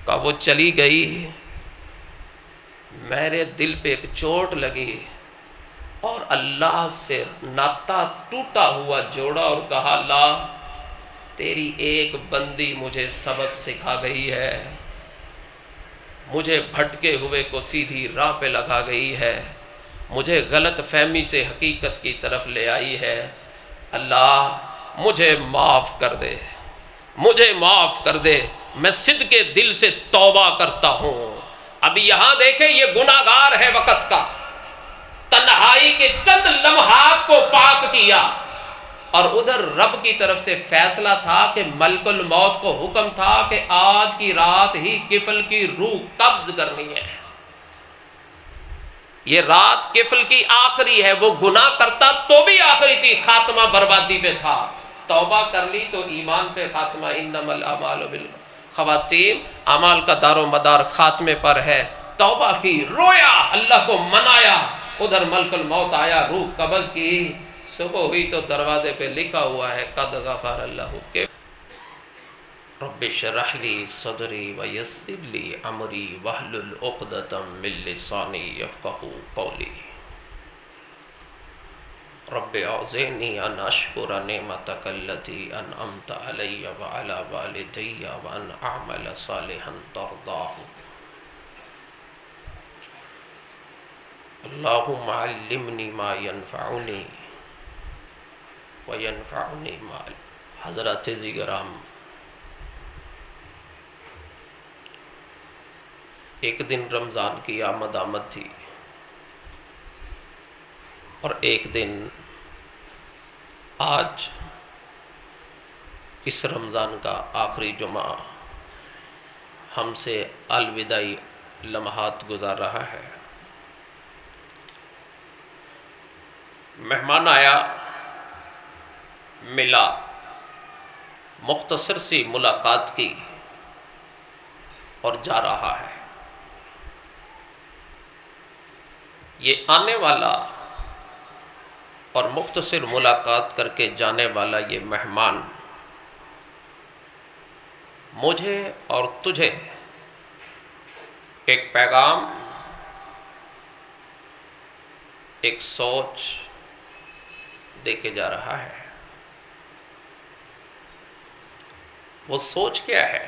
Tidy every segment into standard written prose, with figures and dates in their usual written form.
کہ وہ چلی گئی، میرے دل پہ ایک چوٹ لگی اور اللہ سے ناتا ٹوٹا ہوا جوڑا اور کہا اللہ تیری ایک بندی مجھے سبق سکھا گئی ہے، مجھے بھٹکے ہوئے کو سیدھی راہ پہ لگا گئی ہے، مجھے غلط فہمی سے حقیقت کی طرف لے آئی ہے، اللہ مجھے معاف کر دے، مجھے معاف کر دے، میں صدقے دل سے توبہ کرتا ہوں۔ ابھی یہاں دیکھیں یہ گناہگار ہے وقت کا، تنہائی کے چند لمحات کو پاک کیا، اور ادھر رب کی طرف سے فیصلہ تھا کہ ملک الموت کو حکم تھا کہ آج کی رات ہی کفل کی روح قبض کرنی ہے، یہ رات کفل کی آخری ہے، وہ گناہ کرتا تو بھی آخری تھی، خاتمہ بربادی پہ تھا، توبہ کر لی تو ایمان پہ خاتمہ، انما الاعمال بالخواتیم، اعمال کا دار و مدار خاتمے پر ہے۔ توبہ کی، رویا، اللہ کو منایا، ادھر ملک الموت آیا، روح قبض کی، صبح ہوئی تو دروازے پہ لکھا ہوا ہے قد غفر اللہ کے رب اشرح لی صدری ویسر لی امری واحلل عقدۃ من لسانی یفقہوا قولی رب اعوذنی ان اشکر نعمتک التی انعمت علی وعلی والدی وان اعمل صالحا ترضاہ اللہم علمنی ما ینفعنی وینفعنی ما حضرات زیگرام، ایک دن رمضان کی آمد تھی اور ایک دن آج اس رمضان کا آخری جمعہ ہم سے الوداعی لمحات گزار رہا ہے۔ مہمان آیا، ملا، مختصر سی ملاقات کی اور جا رہا ہے۔ یہ آنے والا اور مختصر ملاقات کر کے جانے والا یہ مہمان مجھے اور تجھے ایک پیغام، ایک سوچ دے کے جا رہا ہے۔ وہ سوچ کیا ہے؟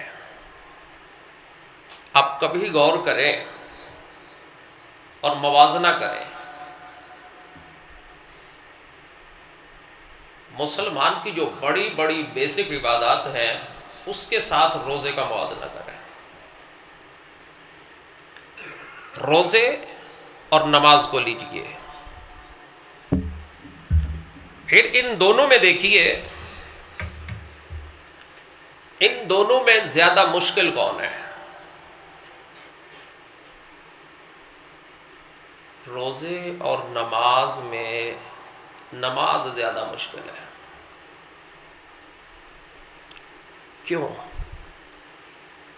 آپ کبھی غور کریں اور موازنہ کریں، مسلمان کی جو بڑی بڑی بیسک عبادات ہیں اس کے ساتھ روزے کا موازنہ کریں۔ روزے اور نماز کو لیجئے، پھر ان دونوں میں دیکھیے ان دونوں میں زیادہ مشکل کون ہے؟ روزے اور نماز میں نماز زیادہ مشکل ہے۔ کیوں؟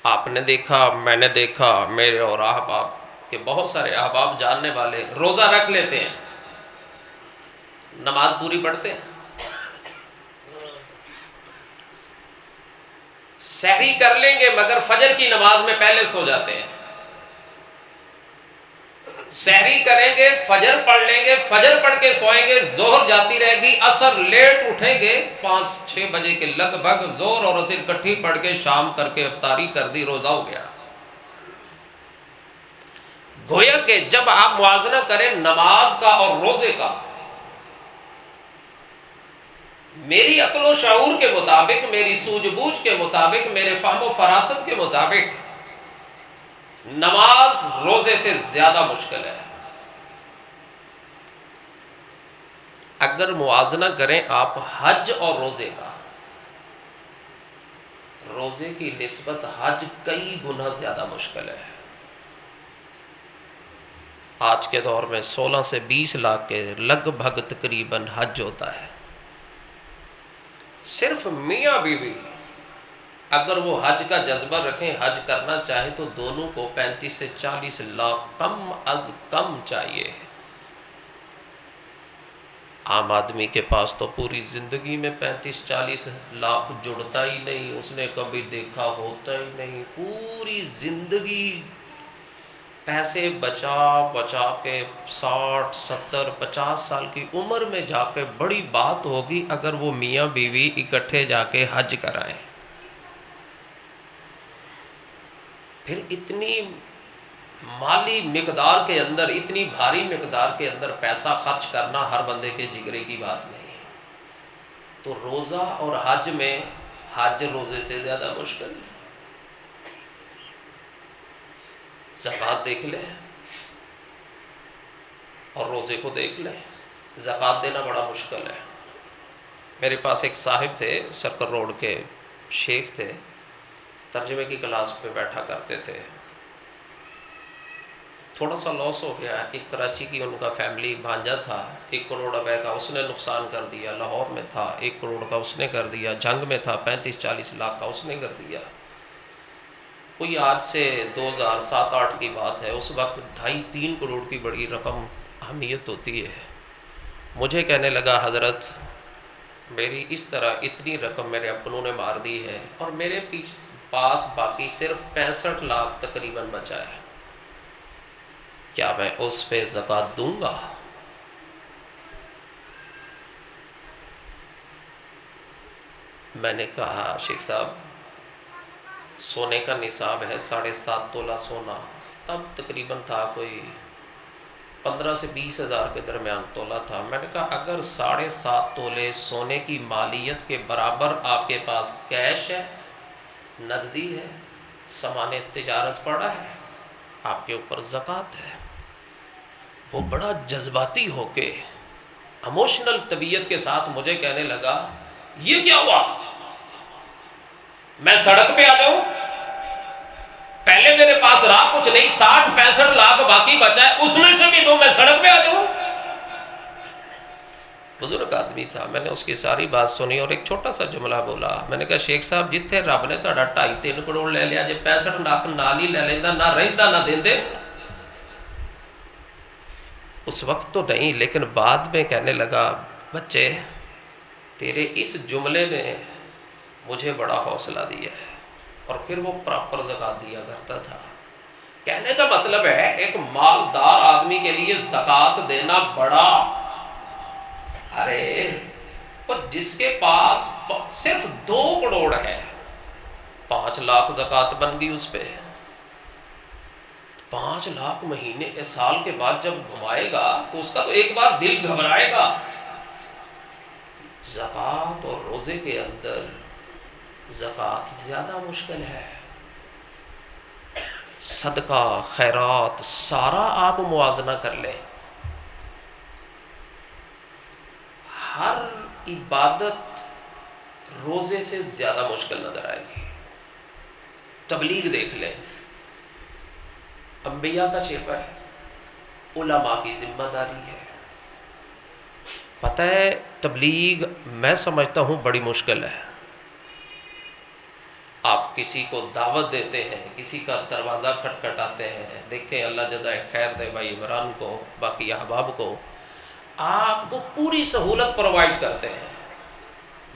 آپ نے دیکھا، میں نے دیکھا، میرے اور احباب کے بہت سارے احباب جاننے والے روزہ رکھ لیتے ہیں، نماز پوری پڑھتے ہیں، سحری کر لیں گے مگر فجر کی نماز میں پہلے سو جاتے ہیں، سحری کریں گے، فجر پڑھ لیں گے، فجر پڑھ کے سوئیں گے، ظہر جاتی رہے گی، عصر لیٹ اٹھیں گے، 5-6 بجے کے لگ بھگ ظہر اور عصر اکٹھی پڑھ کے شام کر کے افطاری کر دی، روزہ ہو گیا۔ گویا کہ جب آپ موازنہ کریں نماز کا اور روزے کا، میری عقل و شعور کے مطابق، میری سوجھ بوجھ کے مطابق، میرے فہم و فراست کے مطابق نماز روزے سے زیادہ مشکل ہے۔ اگر موازنہ کریں آپ حج اور روزے کا، روزے کی نسبت حج کئی گنا زیادہ مشکل ہے۔ آج کے دور میں 16 سے 20 لاکھ کے لگ بھگ تقریباً حج ہوتا ہے۔ صرف میاں بیوی اگر وہ حج کا جذبہ رکھیں، حج کرنا چاہیں تو دونوں کو 35 سے 40 لاکھ کم از کم چاہیے۔ عام آدمی کے پاس تو پوری زندگی میں 35-40 لاکھ جڑتا ہی نہیں، اس نے کبھی دیکھا ہوتا ہی نہیں، پوری زندگی پیسے بچا بچا کے 60-70-50 سال کی عمر میں جا کے بڑی بات ہوگی اگر وہ میاں بیوی اکٹھے جا کے حج کرائیں۔ پھر اتنی مالی مقدار کے اندر، اتنی بھاری مقدار کے اندر پیسہ خرچ کرنا ہر بندے کے جگرے کی بات نہیں ہے۔ تو روزہ اور حج میں، حج روزے سے زیادہ مشکل ہے۔ زکوٰۃ دیکھ لیں اور روزے کو دیکھ لیں، زکوٰۃ دینا بڑا مشکل ہے۔ میرے پاس ایک صاحب تھے، سرکل روڈ کے شیخ تھے، ترجمے کی کلاس پہ بیٹھا کرتے تھے۔ تھوڑا سا لاس ہو گیا، ایک کراچی کی ان کا فیملی بھانجا تھا، 1 کروڑ روپے کا اس نے نقصان کر دیا، لاہور میں تھا 1 کروڑ کا اس نے کر دیا، جنگ میں تھا 35-40 لاکھ کا اس نے کر دیا۔ کوئی آج سے 2007-8 کی بات ہے، اس وقت 2.5-3 کروڑ کی بڑی رقم اہمیت ہوتی ہے۔ مجھے کہنے لگا حضرت میری اس طرح اتنی رقم میرے اپنوں نے مار دی ہے اور میرے پاس باقی صرف 65 لاکھ تقریباً بچا ہے، کیا میں اس پہ زکوٰۃ دوں گا؟ میں نے کہا شیخ صاحب سونے کا نصاب ہے 7.5 تولہ سونا، تب تقریباً تھا کوئی 15 سے 20 ہزار کے درمیان تولہ تھا۔ میں نے کہا اگر 7.5 تولے سونے کی مالیت کے برابر آپ کے پاس کیش ہے، نقدی ہے، سامان تجارت پڑا ہے، آپ کے اوپر زکوٰۃ ہے۔ وہ بڑا جذباتی ہو کے ایموشنل طبیعت کے ساتھ مجھے کہنے لگا یہ کیا ہوا، میں سڑک پہ آ جاؤں؟ پہلے میرے پاس رہا کچھ نہیں، 60-65 لاکھ باقی بچا ہے، اس میں سے بھی دو، میں سڑک پہ آ جاؤں؟ بزرگ آدمی تھا، میں نے اس کی ساری بات سنی اور ایک چھوٹا سا جملہ بولا۔ میں نے کہا شیخ صاحب جتنے رب نے تہاڈا 2.5-3 کروڑ لے لیا، جے 65 لاکھ نال ہی لے لیندا، نہ رہندا نہ دیندے۔ اس وقت تو نہیں، لیکن بعد میں کہنے لگا بچے تیرے اس جملے نے مجھے بڑا حوصلہ دیا ہے، اور پھر وہ پراپر زکوٰۃ دیا کرتا تھا۔ کہنے کا مطلب ہے ایک مالدار آدمی کے لیے زکوٰۃ دینا بڑا، ارے اور جس کے پاس صرف 2 کروڑ ہے 5 لاکھ زکوٰۃ بن گئی اس پہ، 5 لاکھ مہینے سال کے بعد جب گھمائے گا تو اس کا تو ایک بار دل گھبرائے گا۔ زکوٰۃ اور روزے کے اندر زکوٰۃ زیادہ مشکل ہے۔ صدقہ خیرات سارا آپ موازنہ کر لیں، ہر عبادت روزے سے زیادہ مشکل نظر آئے گی۔ تبلیغ دیکھ لیں، انبیاء کا چیپا ہے، علماء کی ذمہ داری ہے۔ پتہ ہے تبلیغ میں سمجھتا ہوں بڑی مشکل ہے۔ آپ کسی کو دعوت دیتے ہیں، کسی کا دروازہ کھٹکھٹاتے ہیں، دیکھیں اللہ جزائے خیر دے بھائی عمران کو، باقی احباب کو، آپ کو پوری سہولت پرووائڈ کرتے ہیں،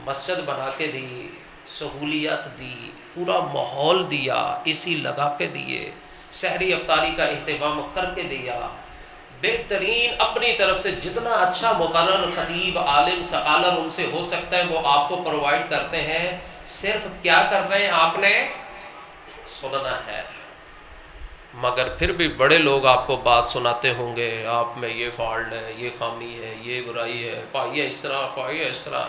مسجد بنا کے دی، سہولیات دی، پورا ماحول دیا، اسی لگا کے دیے، سحری افطاری کا اہتمام کر کے دیا، بہترین اپنی طرف سے جتنا اچھا مقرر خطیب عالم سکالر ان سے ہو سکتا ہے وہ آپ کو پرووائڈ کرتے ہیں۔ صرف کیا کر رہے ہیں، آپ نے سننا ہے۔ مگر پھر بھی بڑے لوگ آپ کو بات سناتے ہوں گے، آپ میں یہ فالٹ ہے، یہ خامی ہے، یہ برائی ہے، پائیے اس طرح، پائیے اس طرح۔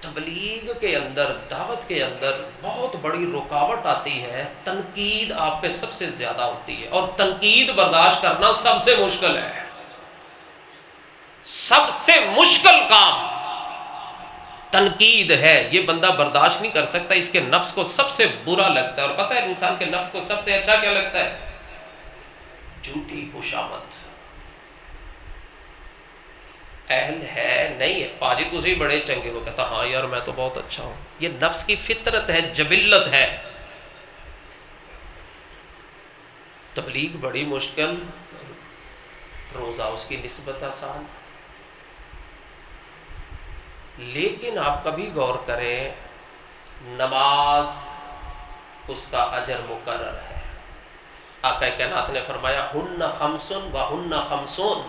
تبلیغ کے اندر، دعوت کے اندر بہت بڑی رکاوٹ آتی ہے، تنقید آپ پہ سب سے زیادہ ہوتی ہے، اور تنقید برداشت کرنا سب سے مشکل ہے۔ سب سے مشکل کام تنقید ہے، یہ بندہ برداشت نہیں کر سکتا، اس کے نفس کو سب سے برا لگتا ہے۔ اور پتہ ہے انسان کے نفس کو سب سے اچھا کیا لگتا ہے؟ جھوٹی خوشامد۔ اہل ہے نہیں ہے، پاجی تسی بڑے چنگے، وہ کہتا ہاں یار میں تو بہت اچھا ہوں۔ یہ نفس کی فطرت ہے، جبلت ہے۔ تبلیغ بڑی مشکل، روزہ اس کی نسبت آسان۔ لیکن آپ کبھی غور کریں، نماز اس کا اجر مقرر ہے۔ آقا کائنات نے فرمایا ہن خمسن و ہن خمسون،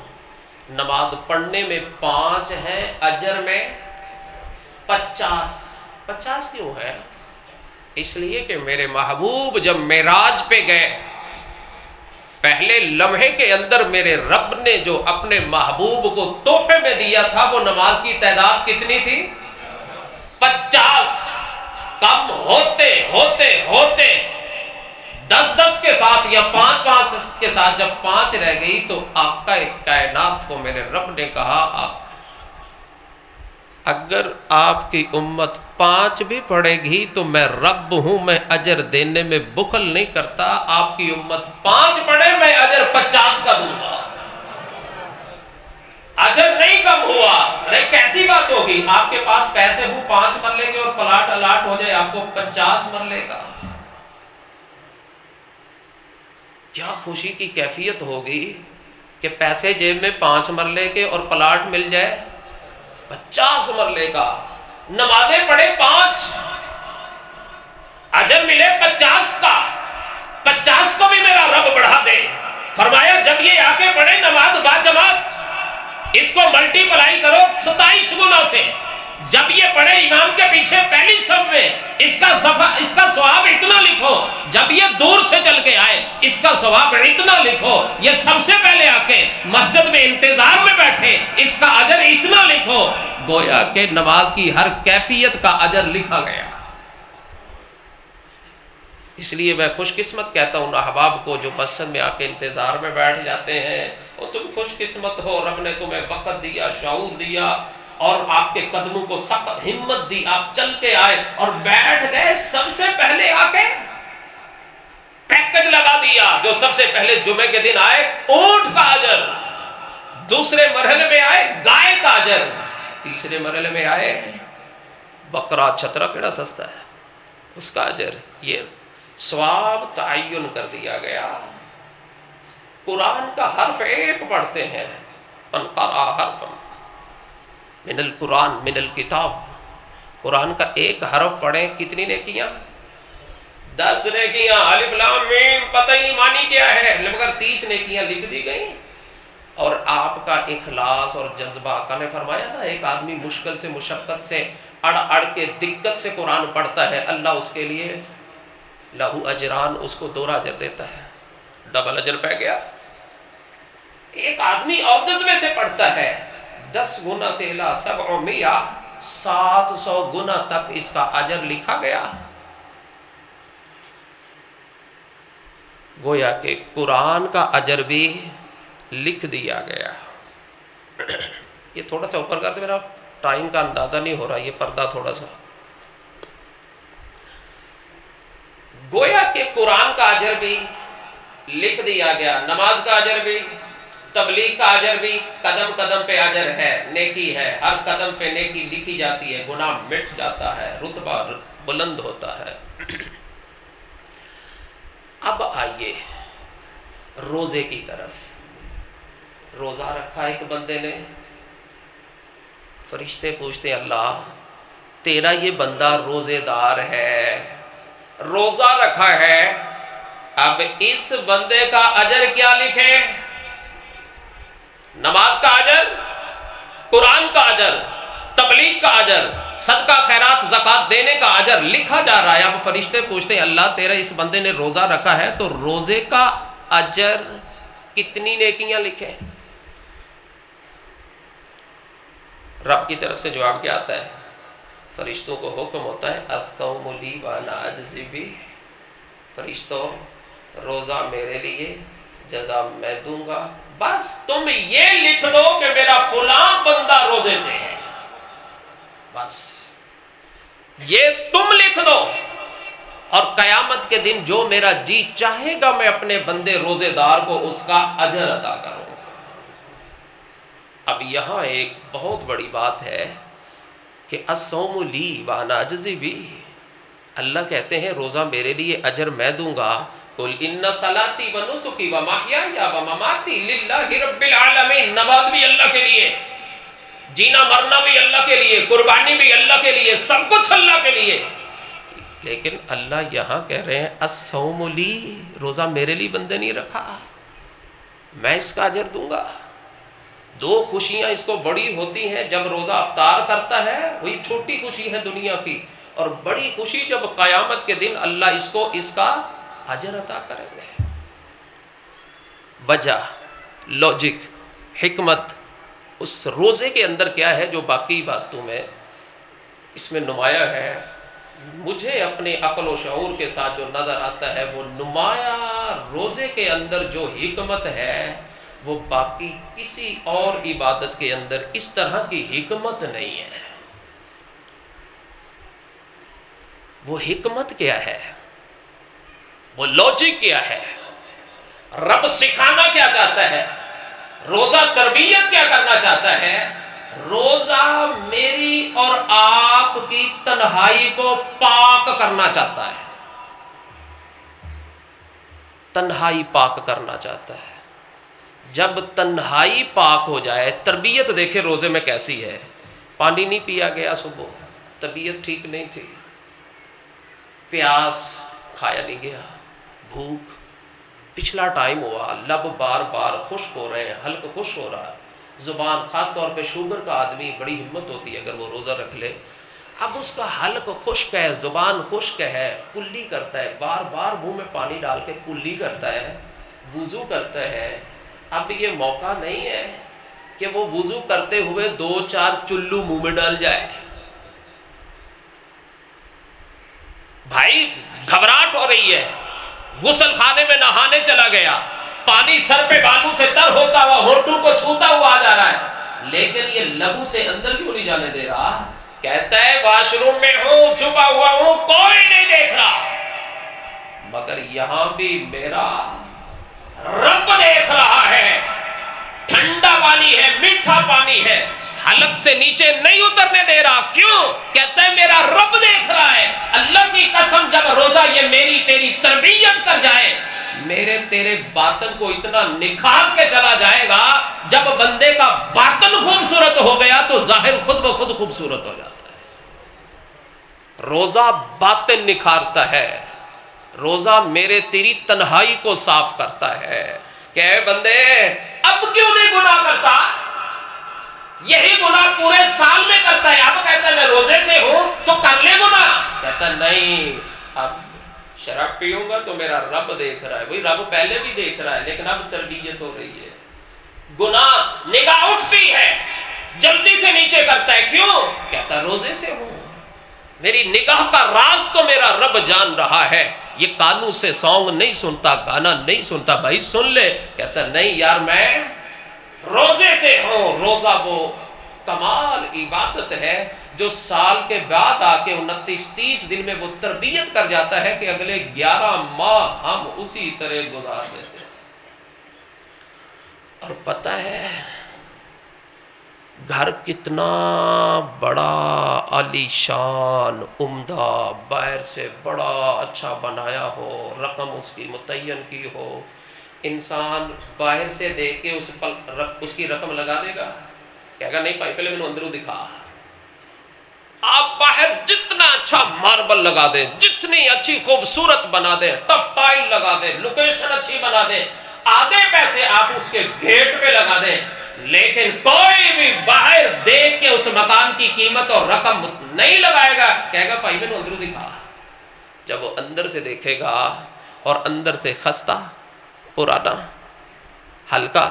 نماز پڑھنے میں 5 ہیں، اجر میں 50۔ 50 کیوں ہے؟ اس لیے کہ میرے محبوب جب معراج پہ گئے، پہلے لمحے کے اندر میرے رب نے جو اپنے محبوب کو تحفے میں دیا تھا وہ نماز کی تعداد کتنی تھی؟ 50۔ کم ہوتے ہوتے ہوتے 10 کے ساتھ یا 5 کے ساتھ جب 5 رہ گئی تو آقا کائنات کو میرے رب نے کہا اگر آپ کی امت 5 بھی پڑھے گی تو میں رب ہوں، میں اجر دینے میں بخل نہیں کرتا، آپ کی امت 5 پڑھے میں اجر 50 کا دوں گا، اجر نہیں کم ہوا۔ ارے کیسی بات ہوگی، آپ کے پاس پیسے ہوں 5 مرلے کے اور پلاٹ الاٹ ہو جائے آپ کو 50 مرلے کا، کیا خوشی کی کیفیت ہوگی کہ پیسے جیب میں 5 مرلے کے اور پلاٹ مل جائے 50 مرلے کا، نمازیں پڑھے 5 اجر ملے 50 کا، 50 کو بھی میرا رب بڑھا دے۔ فرمایا جب یہ آ کے پڑھے نماز با جماعت، اس کو ملٹی پلائی کرو 27 گنا سے، جب یہ پڑھے امام کے پیچھے پہلی صف میں، اس کا ثواب اتنا لکھو، جب یہ دور سے چل کے آئے اس کا ثواب اتنا لکھو، یہ سب سے پہلے آ کے مسجد میں انتظار میں بیٹھے اس کا اجر اتنا لکھو۔ گویا کہ نماز کی ہر کیفیت کا اجر لکھا گیا۔ اس لیے میں خوش قسمت کہتا ہوں احباب کو جو مسجد میں آ کے انتظار میں بیٹھ جاتے ہیں، اور تم خوش قسمت ہو، رب نے تمہیں وقت دیا، شعور دیا، اور آپ کے قدموں کو سخت ہمت دی، آپ چل کے آئے اور بیٹھ گئے، سب سے پہلے آ کے پیکج لگا دیا۔ جو سب سے پہلے جمعے کے دن آئے اونٹ کا اجر، دوسرے مرحلے میں آئے گائے کا اجر، تیسرے مرحلے میں آئے بکرا چھترا کیڑا سستا ہے اس کا اجر۔ یہ ثواب تعین کر دیا گیا۔ قرآن کا حرف ایک پڑھتے ہیں، من قرأ حرفا من القرآن من الکتاب، قرآن کا ایک حرف پڑھیں کتنی نیکیاں؟ 10 نیکیاں۔ الف لام میم پتہ ہی نہیں مانی کیا ہے، مگر 30 نیکیاں لکھ دی گئی۔ اور آپ کا اخلاص اور جذبہ، آقا نے فرمایا نا ایک آدمی مشکل سے مشقت سے اڑ کے دقت سے قرآن پڑھتا ہے، اللہ اس کے لیے لہو اجران، اس کو 2 اجر دیتا ہے، ڈبل اجر پہ گیا۔ ایک آدمی اور جذبے سے پڑھتا ہے 10 گنا سے الا 700، 700 گنا تک اس کا اجر لکھا گیا۔ گویا کہ قرآن کا اجر بھی لکھ دیا گیا۔ یہ تھوڑا سا اوپر کرتے، میرا ٹائم کا اندازہ نہیں ہو رہا، یہ پردہ تھوڑا سا۔ گویا کہ قرآن کا اجر بھی لکھ دیا گیا، نماز کا اجر بھی، تبلیغ کا اجر بھی، قدم قدم پہ اجر ہے، نیکی ہے، ہر قدم پہ نیکی لکھی جاتی ہے، گناہ مٹ جاتا ہے، رتبہ بلند ہوتا ہے۔ اب آئیے روزے کی طرف۔ روزہ رکھا ایک بندے نے، فرشتے پوچھتے اللہ تیرا یہ بندہ روزے دار ہے، روزہ رکھا ہے، اب اس بندے کا اجر کیا لکھیں؟ نماز کا اجر، قرآن کا اجر، تبلیغ کا اجر، صدقہ خیرات زکوٰۃ دینے کا اجر لکھا جا رہا ہے۔ اب فرشتے پوچھتے ہیں اللہ تیرا اس بندے نے روزہ رکھا ہے تو روزے کا اجر کتنی نیکیاں لکھیں؟ رب کی طرف سے جواب کیا آتا ہے؟ فرشتوں کو حکم ہوتا ہے الصوم لی وانا اجزی بہ، فرشتوں روزہ میرے لیے، جزا میں دوں گا، بس تم یہ لکھ دو کہ میرا فلاں بندہ روزے سے ہے، بس یہ تم لکھ دو، اور قیامت کے دن جو میرا جی چاہے گا میں اپنے بندے روزے دار کو اس کا اجر عطا کروں گا۔ اب یہاں ایک بہت بڑی بات ہے کہ الصوم لی وانا اجزی بہ، اللہ کہتے ہیں روزہ میرے لیے، اجر میں دوں گا۔ قل ان صلاتی و نسکی و محیای و مماتی للہ رب العالمین، نماز بھی اللہ کے لیے، جینا مرنا بھی اللہ کے لیے، قربانی بھی اللہ کے لیے، سب کچھ اللہ کے لیے. لیکن اللہ یہاں کہہ رہے ہیں الصوم لی، روزہ میرے لیے بندے نہیں رکھا، میں اس کا اجر دوں گا. دو خوشیاں اس کو بڑی ہوتی ہیں جب روزہ افطار کرتا ہے، وہی چھوٹی خوشی ہے دنیا کی، اور بڑی خوشی جب قیامت کے دن اللہ اس کو اس کا اجر عطا کریں گے. وجہ، لاجک، حکمت اس روزے کے اندر کیا ہے جو باقی باتوں میں اس میں نمایاں ہے، مجھے اپنے عقل و شعور کے ساتھ جو نظر آتا ہے وہ نمایاں روزے کے اندر جو حکمت ہے وہ باقی کسی اور عبادت کے اندر اس طرح کی حکمت نہیں ہے. وہ حکمت کیا ہے، وہ لاجک کیا ہے، رب سکھانا کیا چاہتا ہے، روزہ تربیت کیا کرنا چاہتا ہے. روزہ میری اور آپ کی تنہائی کو پاک کرنا چاہتا ہے، تنہائی پاک کرنا چاہتا ہے. جب تنہائی پاک ہو جائے، تربیت دیکھے روزے میں کیسی ہے. پانی نہیں پیا گیا صبح، طبیعت ٹھیک نہیں تھی، پیاس، کھایا نہیں گیا، بھوک، پچھلا ٹائم ہوا، لب بار بار خشک ہو رہے ہیں، حلق خشک ہو رہا ہے، زبان، خاص طور پہ شوگر کا آدمی بڑی ہمت ہوتی ہے اگر وہ روزہ رکھ لے. اب اس کا حلق خشک ہے، زبان خشک ہے، کلی کرتا ہے، بار بار منہ میں پانی ڈال کے کلی کرتا ہے، وضو کرتا ہے. اب یہ موقع نہیں ہے کہ وہ وضو کرتے ہوئے 2-4 چلو منہ میں ڈال جائے. بھائی گھبراہٹ ہو رہی ہے، غسل خانے میں نہانے چلا گیا، پانی سر پہ بالوں سے تر ہوتا ہوا ہونٹوں کو چھوتا ہوا آ جا رہا ہے، لیکن یہ لبوں سے اندر کیوں نہیں جانے دے رہا. کہتا ہے واش روم میں ہوں، چھپا ہوا ہوں، کوئی نہیں دیکھ رہا، مگر یہاں بھی میرا رب دیکھ رہا ہے. ٹھنڈا پانی ہے، میٹھا پانی ہے، حلق سے نیچے نہیں اترنے دے رہا. کیوں؟ کہتا ہے میرا رب دیکھ رہا ہے. اللہ کی قسم جب روزہ یہ میری تیری تربیت کر جائے، میرے تیرے باطن کو اتنا نکھار کے چلا جائے گا. جب بندے کا باطن خوبصورت ہو گیا تو ظاہر خود بخود خوبصورت ہو جاتا ہے. روزہ باطن نکھارتا ہے، روزہ میرے تیری تنہائی کو صاف کرتا ہے. کہ اے بندے اب کیوں نہیں گناہ کرتا؟ یہی گناہ پورے سال میں کرتا ہے، اب کہتا ہے میں روزے سے ہوں تو کر لے گناہ. کہتا نہیں، اب شراب پیوں گا تو میرا رب دیکھ رہا ہے. وہی رب پہلے بھی دیکھ رہا ہے لیکن اب تربیت ہو رہی ہے. گناہ نگاہ اٹھتی ہے، جلدی سے نیچے کرتا ہے. کیوں؟ کہتا روزے سے ہوں، میری نگاہ کا راز تو میرا رب جان رہا ہے. یہ کانوں سے سونگ نہیں سنتا، گانا نہیں سنتا. بھائی سن لے. کہتا نہیں یار میں روزے سے ہوں. روزہ وہ کمال عبادت ہے جو سال کے بعد آ کے 29-30 دن میں وہ تربیت کر جاتا ہے کہ اگلے 11 ماہ ہم اسی طرح گزار دیتے ہیں. اور پتہ ہے گھر کتنا بڑا عالی شان عمدہ باہر سے بڑا اچھا بنایا ہو، رقم اس کی متعین کی ہو، انسان باہر سے دیکھ کے اس کی رقم لگا دے گا؟ کہے گا نہیں بھائی پہلے میں نے اندروں دکھا. آپ باہر جتنا اچھا ماربل لگا دیں، جتنی اچھی خوبصورت بنا دیں، ٹف ٹائل لگا دیں، لوکیشن اچھی بنا دیں، آدھے پیسے آپ اس کے گیٹ پہ لگا دیں، لیکن کوئی بھی باہر دیکھ کے اس مکان کی قیمت اور رقم نہیں لگائے گا. کہے گا بھائی میں نے اندروں دکھا. جب وہ اندر سے دیکھے گا اور اندر سے خستہ، پرانا، ہلکا،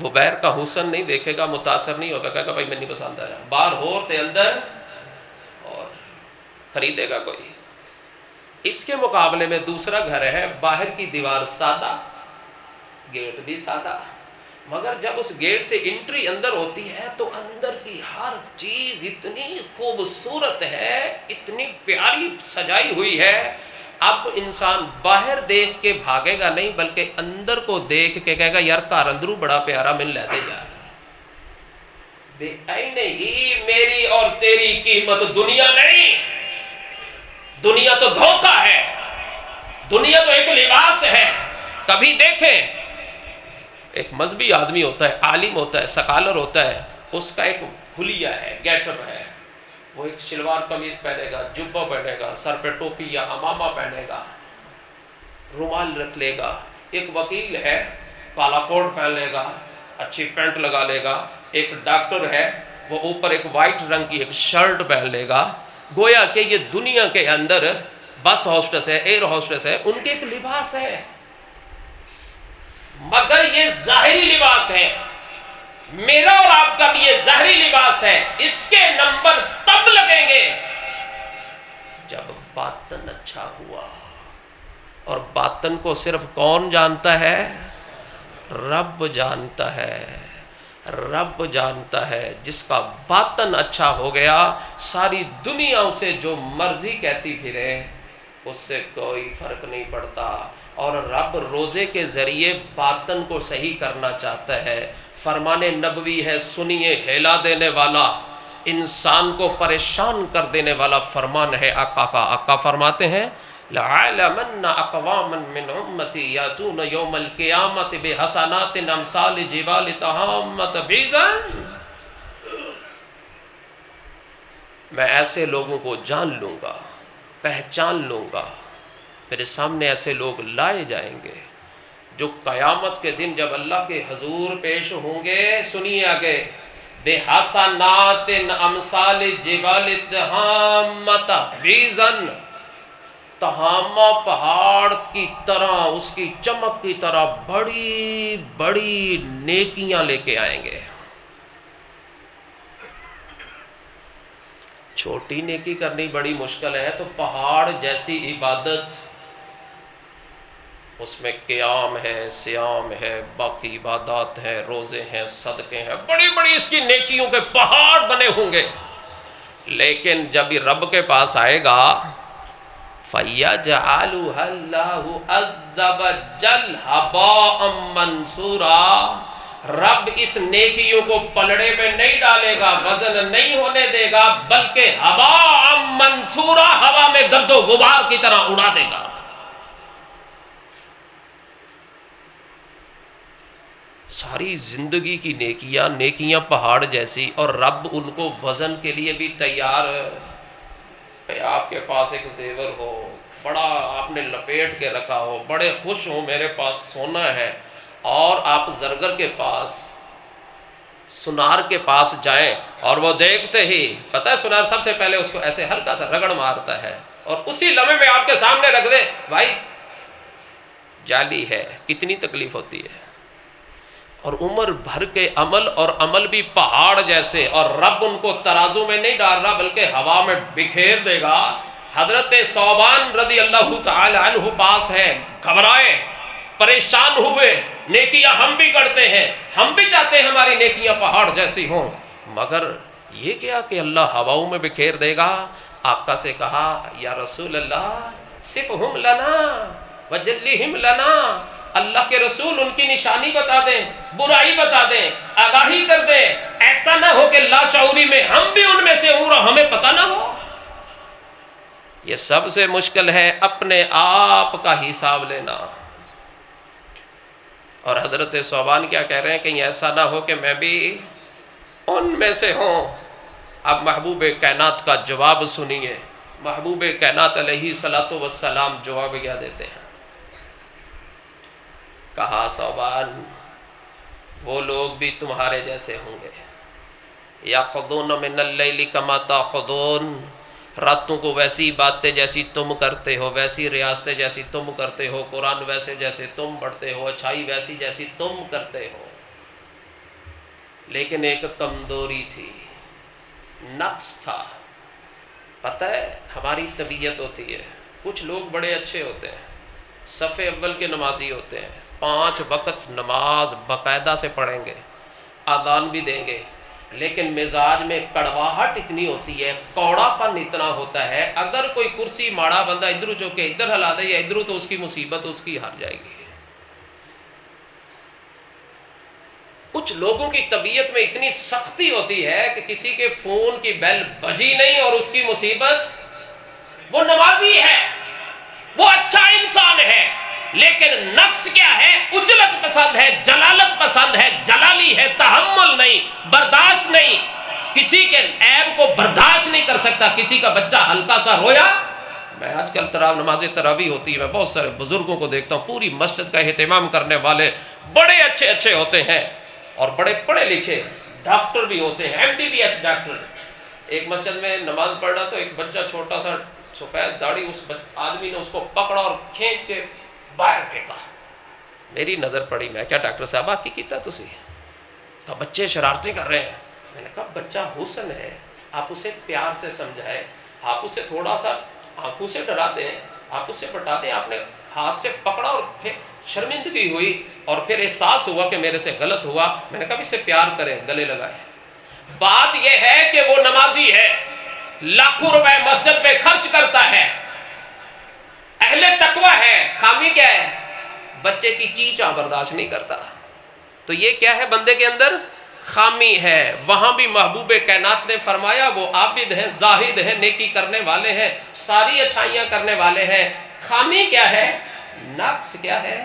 وہ باہر کا حسن نہیں دیکھے گا، متاثر نہیں ہوگا. کہے گا بھائی میں نہیں پسند آیا. باہر ہور تے اندر اور خریدے گا کوئی. اس کے مقابلے میں دوسرا گھر ہے، باہر کی دیوار سادہ، گیٹ بھی سادہ، مگر جب اس گیٹ سے انٹری اندر ہوتی ہے تو اندر کی ہر چیز اتنی خوبصورت ہے، اتنی پیاری سجائی ہوئی ہے. اب انسان باہر دیکھ کے بھاگے گا نہیں بلکہ اندر کو دیکھ کے کہے گا یار گھر اندروں بڑا پیارا مل لیتے یار. بے عین ہی میری اور تیری قیمت دنیا نہیں. دنیا تو دھوکہ ہے، دنیا تو ایک لباس ہے. کبھی دیکھیں ایک مذہبی آدمی ہوتا ہے، عالم ہوتا ہے، سکالر ہوتا ہے، اس کا ایک حلیہ ہے، گیٹ اپ ہے، وہ ایک شلوار قمیض پہنے گا، جبہ پہنے گا، سر پہ ٹوپی یا امامہ پہنے گا، رومال رکھ لے گا۔ ایک وکیل ہے، کالا کوٹ پہن لے گا، اچھی پینٹ لگا لے گا۔ ایک ڈاکٹر ہے، وہ اوپر ایک وائٹ رنگ کی ایک شرٹ پہن لے گا۔ گویا کہ یہ دنیا کے اندر بس ہوسٹس ہے، ایئر ہوسٹس ہے، ان کے ایک لباس ہے، مگر یہ ظاہری لباس ہے۔ میرا اور آپ کا بھی یہ ظاہری لباس ہے، اس کے نمبر تب لگیں گے جب باطن اچھا ہوا۔ اور باطن کو صرف کون جانتا ہے؟ رب جانتا ہے، رب جانتا ہے۔ جس کا باطن اچھا ہو گیا، ساری دنیا اسے جو مرضی کہتی پھرے، اس سے کوئی فرق نہیں پڑتا۔ اور رب روزے کے ذریعے باطن کو صحیح کرنا چاہتا ہے۔ فرمان نبوی ہے، سنیے، ہلا دینے والا، انسان کو پریشان کر دینے والا فرمان ہے آقا کا۔ آقا فرماتے ہیں لَعَلَمَنَّ أَقْوَامًا مِّنْ أُمَّتِي يَأْتُونَ يَوْمَ الْقِيَامَةِ بِحَسَنَاتٍ أَمْثَالِ جِبَالِ تِهَامَّةَ بِيضًا۔ میں ایسے لوگوں کو جان لوں گا، پہچان لوں گا، میرے سامنے ایسے لوگ لائے جائیں گے جو قیامت کے دن جب اللہ کے حضور پیش ہوں گے، سنیے آگے، بِحَسَنَاتٍ أَمْثَالِ جِبَالِ تِهَامَّةَ بِيضًا، تہامہ پہاڑ کی طرح، اس کی چمک کی طرح بڑی بڑی نیکیاں لے کے آئیں گے۔ چھوٹی نیکی کرنی بڑی مشکل ہے، تو پہاڑ جیسی عبادت، اس میں قیام ہے، صیام ہے، باقی عبادات ہیں، روزے ہیں، صدقے ہیں، بڑی بڑی اس کی نیکیوں کے پہاڑ بنے ہوں گے۔ لیکن جب یہ رب کے پاس آئے گا، فَيَجْعَلُهَا اللَّهُ عَزَّ وَجَلَّ هَبَاءً مَنْثُورًا، رب اس نیکیوں کو پلڑے میں نہیں ڈالے گا، وزن نہیں ہونے دے گا، بلکہ ہباء منصورا، ہوا میں گرد و غبار کی طرح اڑا دے گا۔ ساری زندگی کی نیکیاں پہاڑ جیسی، اور رب ان کو وزن کے لیے بھی تیار۔ آپ کے پاس ایک زیور ہو، بڑا آپ نے لپیٹ کے رکھا ہو، بڑے خوش ہوں میرے پاس سونا ہے، اور آپ زرگر کے پاس، سنار کے پاس جائیں، اور وہ دیکھتے ہی، پتہ ہے سنار سب سے پہلے اس کو ایسے ہلکا سا رگڑ مارتا ہے، اور اسی لمحے میں آپ کے سامنے رکھ دے، بھائی جعلی ہے، کتنی تکلیف ہوتی ہے۔ اور عمر بھر کے عمل، اور عمل بھی پہاڑ جیسے، اور رب ان کو ترازو میں نہیں ڈال رہا بلکہ ہوا میں بکھیر دے گا۔ حضرت ثوبان رضی اللہ تعالی عنہ پاس ہے، گھبرائے، پریشان ہوئے، نیکیاں ہم بھی کرتے ہیں، ہم بھی چاہتے ہیں ہماری نیکیاں پہاڑ جیسی ہوں، مگر یہ کیا کہ اللہ ہواؤں میں بکھیر دے گا۔ آقا سے کہا یا رسول اللہ صفہم لنا وجلہم لنا، اللہ کے رسول ان کی نشانی بتا دیں، برائی بتا دیں، آگاہی کر دیں، ایسا نہ ہو کہ لاشعوری میں ہم بھی ان میں سے ہوں اور ہمیں پتہ نہ ہو۔ یہ سب سے مشکل ہے اپنے آپ کا حساب لینا۔ اور حضرت ثوبان کیا کہہ رہے ہیں، کہیں ایسا نہ ہو کہ میں بھی ان میں سے ہوں۔ اب محبوب کائنات کا جواب سنیے، محبوب کائنات علیہ الصلوۃ والسلام جواب کیا دیتے ہیں۔ کہا ثوبان وہ لوگ بھی تمہارے جیسے ہوں گے، یاخذون من اللیل کما تاخذون، راتوں کو ویسی باتیں جیسی تم کرتے ہو، ویسی ریاستیں جیسی تم کرتے ہو، قرآن ویسے جیسے تم پڑھتے ہو، اچھائی ویسی جیسی تم کرتے ہو، لیکن ایک کمزوری تھی، نقص تھا۔ پتہ ہے ہماری طبیعت ہوتی ہے، کچھ لوگ بڑے اچھے ہوتے ہیں، صف اول کے نمازی ہوتے ہیں، 5 وقت نماز باقاعدہ سے پڑھیں گے، اذان بھی دیں گے، لیکن مزاج میں کڑواہٹ اتنی ہوتی ہے، کوڑا پن اتنا ہوتا ہے، اگر کوئی کرسی ماڑا بندہ ادھر جو کہ ادھر ہلا دے یا ادھر، تو اس کی مصیبت اس کی ہار جائے گی۔ کچھ لوگوں کی طبیعت میں اتنی سختی ہوتی ہے کہ کسی کے فون کی بیل بجی نہیں اور اس کی مصیبت، وہ نمازی ہے، وہ اچھا انسان ہے، لیکن نقص کیا ہے؟ اجلت پسند ہے، جلالت پسند ہے، جلالی ہے، تحمل نہیں، برداشت نہیں، کسی کے عیب کو برداشت نہیں کر سکتا. کسی کا بچہ ہلکا سا رویا، میں آج کل نماز تراویح ہوتی ہے، میں بہت سارے بزرگوں کو دیکھتا ہوں پوری مسجد کا اہتمام کرنے والے، بڑے اچھے اچھے ہوتے ہیں اور بڑے پڑھے لکھے ڈاکٹر بھی ہوتے ہیں، MBBS ڈاکٹر. ایک مسجد میں نماز پڑھ رہا تو ایک بچہ چھوٹا سا سفید داڑھی، اس آدمی نے اس کو پکڑا اور کھینچ کے باہر پھینکا. میری نظر پڑی، میں کیا ڈاکٹر صاحب کی کیتا تسی؟ کہا بچے شرارتیں کر رہے ہیں. میں نے کہا بچہ حسن ہے، آپ اسے پیار سے سمجھائیں، آپ اسے تھوڑا سا آنکھوں سے ڈرا دیں، آپ اسے بتا دیں. آپ نے ہاتھ سے پکڑا اور پھر شرمندگی ہوئی اور پھر احساس ہوا کہ میرے سے غلط ہوا. میں نے کہا اس سے پیار کریں، گلے لگائیں. بات یہ ہے کہ وہ نمازی ہے، لاکھوں روپے مسجد پہ خرچ کرتا ہے، اہل تقویٰ ہے، خامی کیا ہے؟ بچے کی چیچاں برداشت نہیں کرتا. تو یہ کیا ہے؟ بندے کے اندر خامی ہے. وہاں بھی محبوب کائنات نے فرمایا وہ عابد ہیں، زاہد ہیں، نیکی کرنے والے ہیں، ساری اچھائیاں کرنے والے ہیں. خامی کیا ہے؟ نقص کیا ہے؟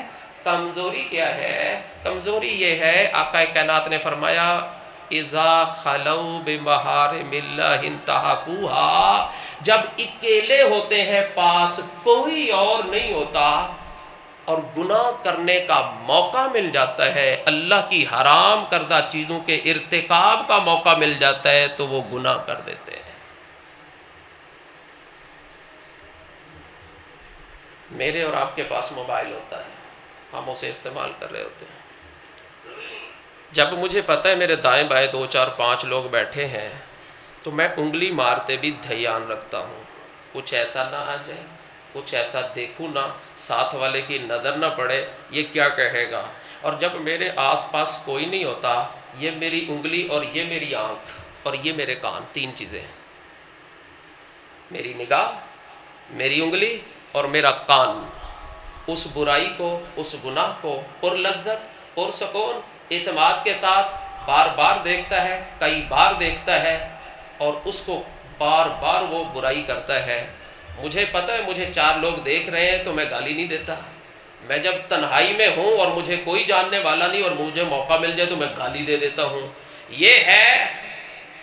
کمزوری کیا ہے؟ کمزوری یہ ہے، آقا کائنات نے فرمایا اذا خلو بمحارم اللہ انتہکوہا، جب اکیلے ہوتے ہیں، پاس کوئی اور نہیں ہوتا اور گناہ کرنے کا موقع مل جاتا ہے، اللہ کی حرام کردہ چیزوں کے ارتکاب کا موقع مل جاتا ہے، تو وہ گناہ کر دیتے ہیں. میرے اور آپ کے پاس موبائل ہوتا ہے، ہم اسے استعمال کر رہے ہوتے ہیں. جب مجھے پتہ ہے میرے دائیں بائیں 2 4 5 لوگ بیٹھے ہیں تو میں انگلی مارتے بھی دھیان رکھتا ہوں، کچھ ایسا نہ آ جائے، کچھ ایسا دیکھوں نہ، ساتھ والے کی نظر نہ پڑے یہ کیا کہے گا. اور جب میرے آس پاس کوئی نہیں ہوتا، یہ میری انگلی اور یہ میری آنکھ اور یہ میرے کان، 3 چیزیں ہیں. میری نگاہ، میری انگلی اور میرا کان اس برائی کو، اس گناہ کو پر لذت، پر سکون، اعتماد کے ساتھ بار بار دیکھتا ہے، کئی بار دیکھتا ہے اور اس کو بار بار وہ برائی کرتا ہے. مجھے پتہ ہے مجھے 4 لوگ دیکھ رہے ہیں تو میں گالی نہیں دیتا. میں جب تنہائی میں ہوں اور مجھے کوئی جاننے والا نہیں اور مجھے موقع مل جائے تو میں گالی دے دیتا ہوں. یہ ہے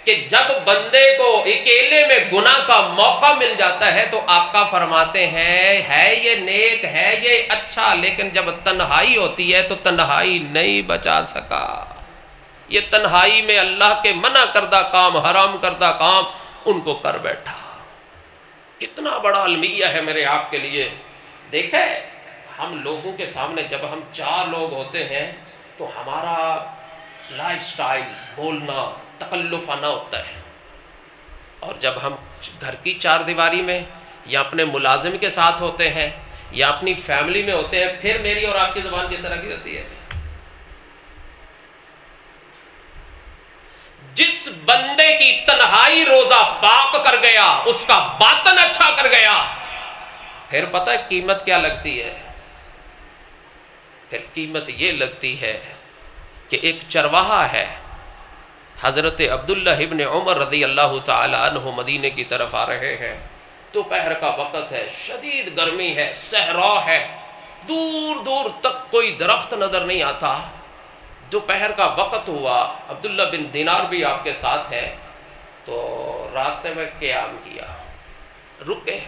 کہ جب بندے کو اکیلے میں گناہ کا موقع مل جاتا ہے تو آقا فرماتے ہیں ہے یہ نیک، ہے یہ اچھا، لیکن جب تنہائی ہوتی ہے تو تنہائی نہیں بچا سکا. یہ تنہائی میں اللہ کے منع کردہ کام، حرام کردہ کام ان کو کر بیٹھا. کتنا بڑا المیہ ہے میرے آپ کے لیے. دیکھیں ہم لوگوں کے سامنے جب ہم 4 لوگ ہوتے ہیں تو ہمارا لائف سٹائل، بولنا تکلف آنا ہوتا ہے، اور جب ہم گھر کی 4 دیواری میں یا اپنے ملازم کے ساتھ ہوتے ہیں یا اپنی فیملی میں ہوتے ہیں، پھر میری اور آپ کی زبان کس طرح کی ہوتی ہے؟ جس بندے کی تنہائی روزہ پاک کر گیا، اس کا باطن اچھا کر گیا، پھر پتہ ہے قیمت کیا لگتی ہے؟ پھر قیمت یہ لگتی ہے کہ ایک چرواہا ہے، حضرت عبداللہ ابن عمر رضی اللہ تعالی عنہ مدینے کی طرف آ رہے ہیں. دوپہر کا وقت ہے، شدید گرمی ہے، صحرا ہے، دور دور تک کوئی درخت نظر نہیں آتا. دوپہر کا وقت ہوا، عبداللہ بن دینار بھی آپ کے ساتھ ہے، تو راستے میں قیام کیا، رکے.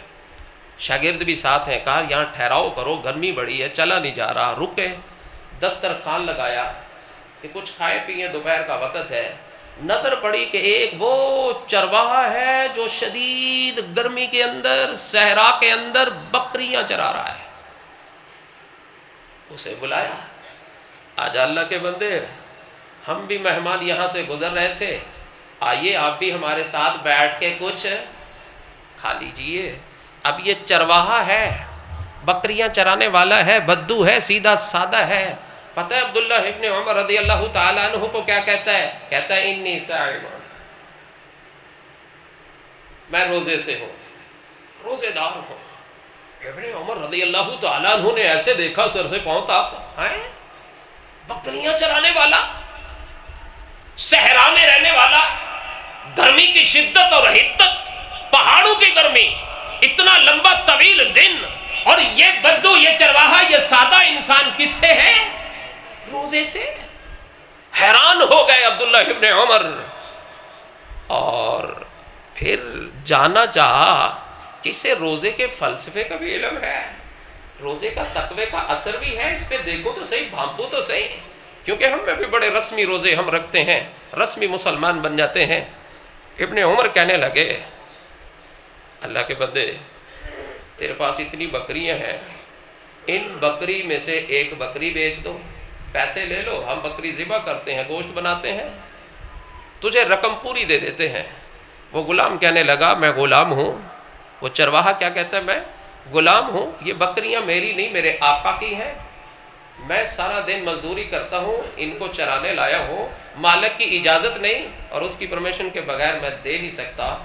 شاگرد بھی ساتھ ہیں، کہا یہاں ٹھہراؤ کرو، گرمی بڑی ہے، چلا نہیں جا رہا. رکے، دسترخوان لگایا کہ کچھ کھائے پیئے، دوپہر کا وقت ہے. نظر پڑی کہ ایک وہ چرواہا ہے جو شدید گرمی کے اندر، صحرا کے اندر بکریاں چرا رہا ہے. اسے بلایا، آجا اللہ کے بندے، ہم بھی مہمان یہاں سے گزر رہے تھے، آئیے آپ بھی ہمارے ساتھ بیٹھ کے کچھ کھا لیجئے. اب یہ چرواہا ہے، بکریاں چرانے والا ہے، بدو ہے، سیدھا سادہ ہے. پتہ ہے عبداللہ ابن عمر رضی اللہ تعالیٰ عنہ کو کیا کہتا ہے؟ کہتا ہے انی صائم، میں روزے سے ہوں، روزے دار ہوں. ابن عمر رضی اللہ تعالیٰ عنہ نے ایسے دیکھا سر سے پاؤں تک، ہیں بکریاں چرانے والا، صحرا میں رہنے والا، گرمی کی شدت اور حدت، پہاڑوں کی گرمی، اتنا لمبا طویل دن، اور یہ بدو، یہ چرواہا، یہ سادہ انسان کس سے ہے؟ روزے سے. حیران ہو گئے عبداللہ ابن عمر. اور پھر جانا چاہا کہ اسے روزے کے فلسفے کا بھی علم ہے، روزے کا تقوی کا اثر بھی ہے، اس پہ دیکھو تو صحیح، بھانپو تو صحیح، کیونکہ ہم میں بھی بڑے رسمی روزے ہم رکھتے ہیں، رسمی مسلمان بن جاتے ہیں۔ ابن عمر کہنے لگے اللہ کے بندے تیرے پاس اتنی بکریاں ہیں، ان بکری میں سے ایک بکری بیچ دو، پیسے لے لو، ہم بکری ذبح کرتے ہیں، گوشت بناتے ہیں، تجھے رقم پوری دے دیتے ہیں۔ وہ غلام کہنے لگا میں غلام ہوں، وہ چرواہا کیا کہتا ہے میں غلام ہوں، یہ بکریاں میری نہیں میرے آقا کی ہیں، میں سارا دن مزدوری کرتا ہوں، ان کو چرانے لایا ہوں، مالک کی اجازت نہیں اور اس کی پرمیشن کے بغیر میں دے نہیں سکتا۔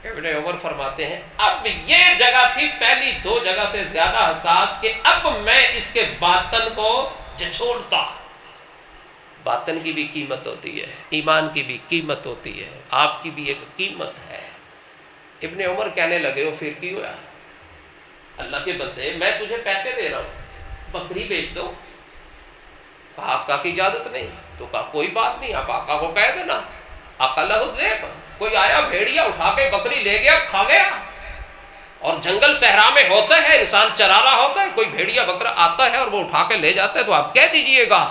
ابن عمر فرماتے ہیں اب یہ جگہ تھی پہلی دو جگہ سے زیادہ حساس کہ اب میں اس کے باطن کو چھوڑتا۔ باطن کی بھی قیمت ہوتی ہے، ایمان کی بھی قیمت ہوتی ہے، آپ کی بھی ایک قیمت ہے۔ ابن عمر کہنے لگے وہ پھر کی ہوا؟ اللہ کے بندے میں تجھے پیسے دے رہا ہوں، بکری بیچ دو۔ کہا آقا کی اجازت نہیں، تو کہا کوئی بات نہیں، آپ آقا کو کہہ دینا، آقا لہو دے۔ کوئی آیا بھیڑیا اٹھا کے بکری لے گیا، کھا گیا۔ اور جنگل صحرا میں ہوتا ہے، انسان چرا رہا ہوتا ہے، کوئی بھیڑیا بکرا آتا ہے اور وہ اٹھا کے لے جاتا ہے، تو آپ کہہ دیجئے گا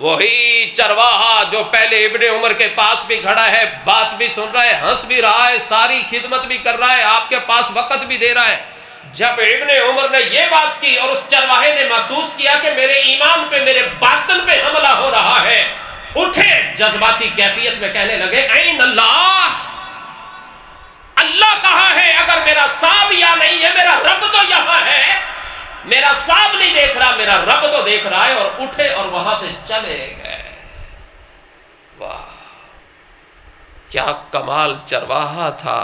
وہی چرواہا جو پہلے ابن عمر کے پاس بھی کھڑا ہے، بات بھی سن رہا ہے، ہنس بھی رہا ہے، ساری خدمت بھی کر رہا ہے، آپ کے پاس وقت بھی دے رہا ہے، جب ابن عمر نے یہ بات کی اور اس چرواہے نے محسوس کیا کہ میرے ایمان پہ میرے باطن پہ حملہ ہو رہا ہے، اٹھے جذباتی کیفیت میں کہنے لگے این اللہ، اللہ کہاں ہے؟ اگر میرا صاحب یا نہیں ہے، میرا رب تو یہاں ہے، میرا صاحب نہیں دیکھ رہا، میرا رب تو دیکھ رہا ہے۔ اور اٹھے اور وہاں سے چلے گئے۔ واہ کیا کمال چرواہا تھا،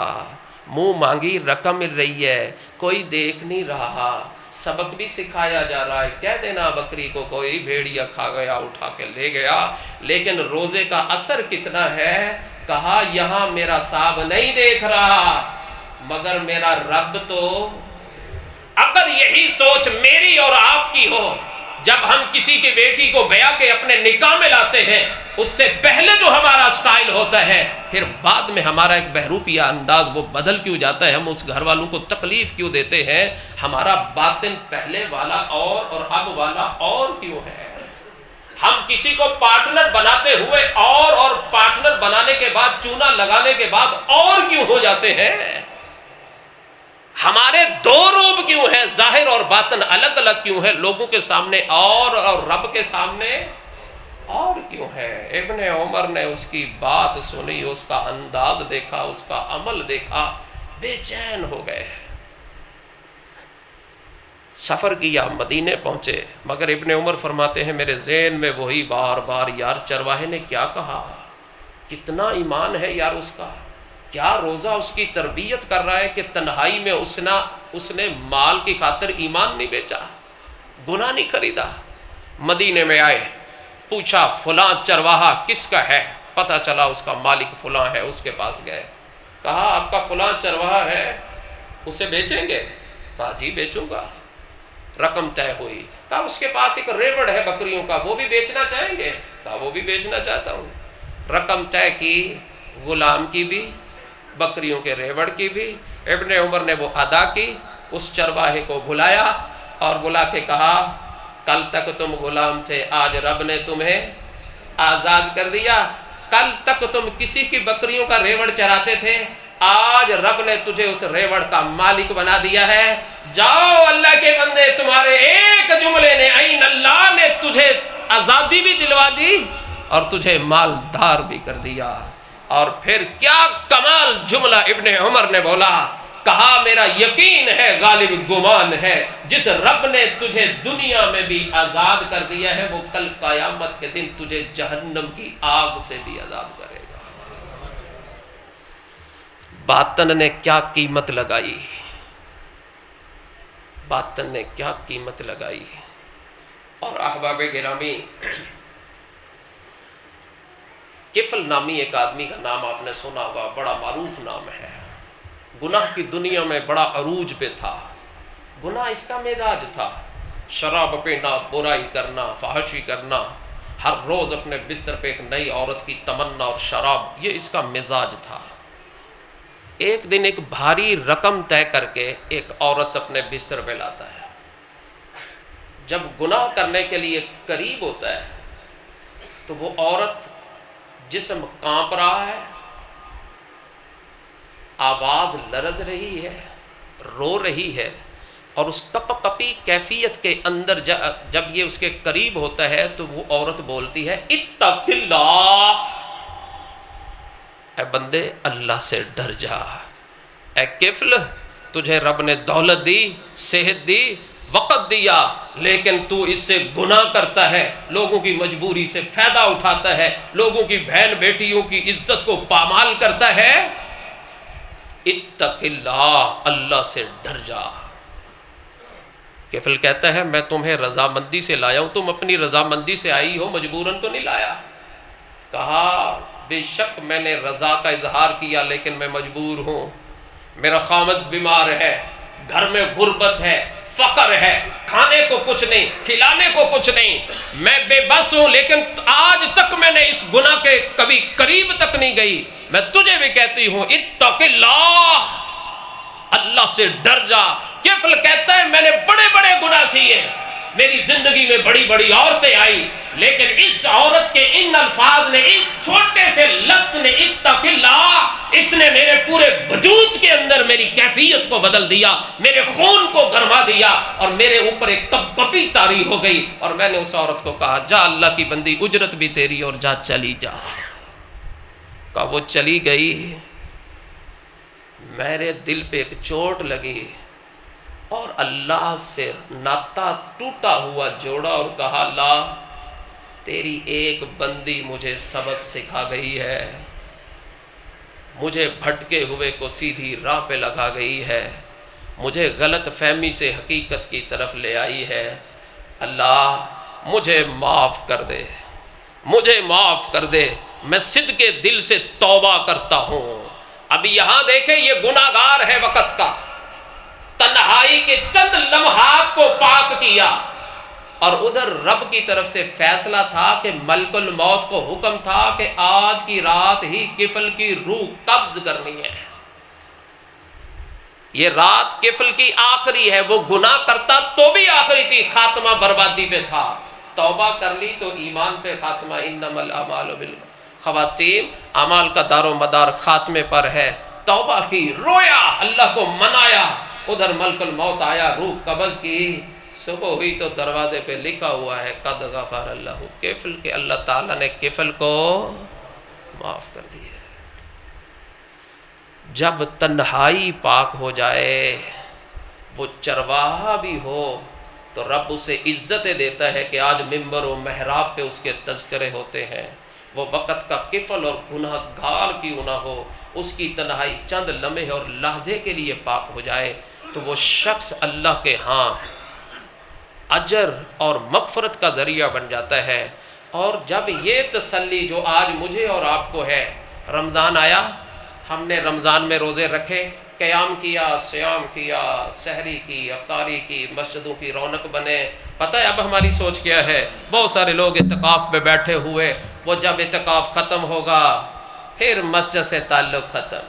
منہ مانگی رقم مل رہی ہے، کوئی دیکھ نہیں رہا، سبق بھی سکھایا جا رہا ہے، کہہ دینا بکری کو کوئی بھیڑیا کھا گیا اٹھا کے لے گیا، لیکن روزے کا اثر کتنا ہے؟ کہا یہاں میرا صاحب نہیں دیکھ رہا مگر میرا رب تو۔ اگر یہی سوچ میری اور آپ کی ہو، جب ہم کسی کی بیٹی کو بیاہ کے اپنے نکاح میں لاتے ہیں، اس سے پہلے جو ہمارا سٹائل ہوتا ہے، پھر بعد میں ہمارا ایک بہروپیہ انداز وہ بدل کیوں جاتا ہے، ہم اس گھر والوں کو تکلیف کیوں دیتے ہیں، ہمارا باطن پہلے والا اور اب والا اور کیوں ہے؟ ہم کسی کو پارٹنر بناتے ہوئے اور پارٹنر بنانے کے بعد چونا لگانے کے بعد اور کیوں ہو جاتے ہیں؟ ہمارے دو روپ کیوں ہیں، ظاہر اور باطن الگ الگ کیوں ہے، لوگوں کے سامنے اور رب کے سامنے اور کیوں ہے؟ ابن عمر نے اس کی بات سنی، اس کا انداز دیکھا، اس کا عمل دیکھا، بے چین ہو گئے۔ سفر کیا، مدینے پہنچے، مگر ابن عمر فرماتے ہیں میرے ذہن میں وہی بار بار یار چرواہے نے کیا کہا، کتنا ایمان ہے یار اس کا، کیا روزہ اس کی تربیت کر رہا ہے کہ تنہائی میں اس نے مال کی خاطر ایمان نہیں بیچا، گناہ نہیں خریدا۔ مدینے میں آئے، پوچھا فلاں چرواہا کس کا ہے، پتہ چلا اس کا مالک فلاں ہے، اس کے پاس گئے، کہا آپ کا فلاں چرواہا ہے، اسے بیچیں گے؟ کہا جی بیچوں گا۔ رقم طے ہوئی، کہا اس کے پاس ایک ریوڑ ہے بکریوں کا، وہ بھی بیچنا چاہیں گے؟ کہا وہ بھی بیچنا چاہتا ہوں۔ رقم طے کی، غلام کی بھی، بکریوں کے ریوڑ کی بھی۔ ابن عمر نے وہ ادا کی، اس چرواہے کو بلایا اور بلا کے کہا کل تک تم غلام تھے، آج رب نے تمہیں آزاد کر دیا، کل تک تم کسی کی بکریوں کا ریوڑ چراتے تھے، آج رب نے تجھے اس ریوڑ کا مالک بنا دیا ہے، جاؤ اللہ کے بندے، تمہارے ایک جملے نے عین اللہ نے تجھے آزادی بھی دلوا دی اور تجھے مالدار بھی کر دیا۔ اور پھر کیا کمال جملہ ابن عمر نے بولا، کہا میرا یقین ہے غالب گمان ہے، جس رب نے تجھے دنیا میں بھی آزاد کر دیا ہے وہ کل قیامت کے دن تجھے جہنم کی آگ سے بھی آزاد کرے گا۔ باطن نے کیا قیمت لگائی، باطن نے کیا قیمت لگائی۔ اور احباب گرامی، کفل نامی ایک آدمی کا نام آپ نے سنا ہوگا، بڑا معروف نام ہے، گناہ کی دنیا میں بڑا عروج پہ تھا، گناہ اس کا مزاج تھا، شراب پینا، برائی کرنا، فحشی کرنا، ہر روز اپنے بستر پہ ایک نئی عورت کی تمنا اور شراب، یہ اس کا مزاج تھا۔ ایک دن ایک بھاری رقم طے کر کے ایک عورت اپنے بستر پہ لاتا ہے۔ جب گناہ کرنے کے لیے قریب ہوتا ہے تو وہ عورت جسم کانپ رہا ہے، آواز لرز رہی ہے، رو رہی ہے، اور اس کپ کپی کیفیت کے اندر جب یہ اس کے قریب ہوتا ہے تو وہ عورت بولتی ہے اتق اللہ، اے بندے اللہ سے ڈر جا، اے کفل تجھے رب نے دولت دی، صحت دی، وقت دیا، لیکن تو اس سے گناہ کرتا ہے، لوگوں کی مجبوری سے فائدہ اٹھاتا ہے، لوگوں کی بہن بیٹیوں کی عزت کو پامال کرتا ہے، اتق اللہ، اللہ سے ڈر جا۔ کفل کہتا ہے میں تمہیں رضامندی سے لایا ہوں، تم اپنی رضامندی سے آئی ہو، مجبوراً تو نہیں لایا۔ کہا بے شک میں نے رضا کا اظہار کیا لیکن میں مجبور ہوں، میرا خامد بیمار ہے، گھر میں غربت ہے، فقر ہے، کھانے کو کچھ نہیں، کھلانے کو کچھ نہیں، میں بے بس ہوں، لیکن آج تک میں نے اس گناہ کے کبھی قریب تک نہیں گئی۔ میں تجھے بھی کہتی ہوں اتق اللہ، اللہ سے ڈر جا۔ کفل کہتا ہے میں نے بڑے بڑے گناہ کیے، میری زندگی میں بڑی بڑی عورتیں آئی، لیکن اس عورت کے ان الفاظ نے، اس چھوٹے سے لفظ نے اتق اللہ، اس نے میرے پورے وجود کے اندر میری کیفیت کو بدل دیا، میرے خون کو گرما دیا، اور میرے اوپر ایک کپی طاری ہو گئی۔ اور میں نے اس عورت کو کہا جا اللہ کی بندی، اجرت بھی تیری، اور جا چلی جا۔ کہا وہ چلی گئی، میرے دل پہ ایک چوٹ لگی اور اللہ سے ناتا ٹوٹا ہوا جوڑا اور کہا اللہ تیری ایک بندی مجھے سبق سکھا گئی ہے، مجھے بھٹکے ہوئے کو سیدھی راہ پہ لگا گئی ہے، مجھے غلط فہمی سے حقیقت کی طرف لے آئی ہے، اللہ مجھے معاف کر دے، مجھے معاف کر دے، میں صدقے دل سے توبہ کرتا ہوں۔ اب یہاں دیکھیں یہ گناہگار ہے وقت کا، تنہائی کے چند لمحات کو پاک کیا، اور ادھر رب کی طرف سے فیصلہ تھا کہ ملک الموت کو حکم تھا کہ آج کی رات ہی کفل کی روح قبض کرنی ہے، یہ رات کفل کی آخری ہے، وہ گناہ کرتا تو بھی آخری تھی، خاتمہ بربادی پہ تھا، توبہ کر لی تو ایمان پہ خاتمہ، انما الاعمال بالخواتیم۔ خواتین اعمال کا دار و مدار خاتمے پر ہے، توبہ کی، رویا، اللہ کو منایا، ادھر ملک الموت آیا، روح قبض کی، صبح ہوئی تو دروازے پہ لکھا ہوا ہے قد غفر اللہ کفل، کہ اللہ تعالیٰ نے کفل کو معاف کر دیا۔ جب تنہائی پاک ہو جائے، وہ چرواہا بھی ہو تو رب اسے عزتیں دیتا ہے کہ آج ممبر و محراب پہ اس کے تذکرے ہوتے ہیں۔ وہ وقت کا کفل اور گناہ گار کیوں نہ ہو، اس کی تنہائی چند لمحے اور لحظے کے لیے پاک ہو جائے تو وہ شخص اللہ کے ہاں اجر اور مغفرت کا ذریعہ بن جاتا ہے۔ اور جب یہ تسلی جو آج مجھے اور آپ کو ہے، رمضان آیا، ہم نے رمضان میں روزے رکھے، قیام کیا، سیام کیا، سحری کی، افطاری کی، مسجدوں کی رونق بنے، پتہ ہے اب ہماری سوچ کیا ہے؟ بہت سارے لوگ اعتکاف پہ بیٹھے ہوئے، وہ جب اعتکاف ختم ہوگا پھر مسجد سے تعلق ختم،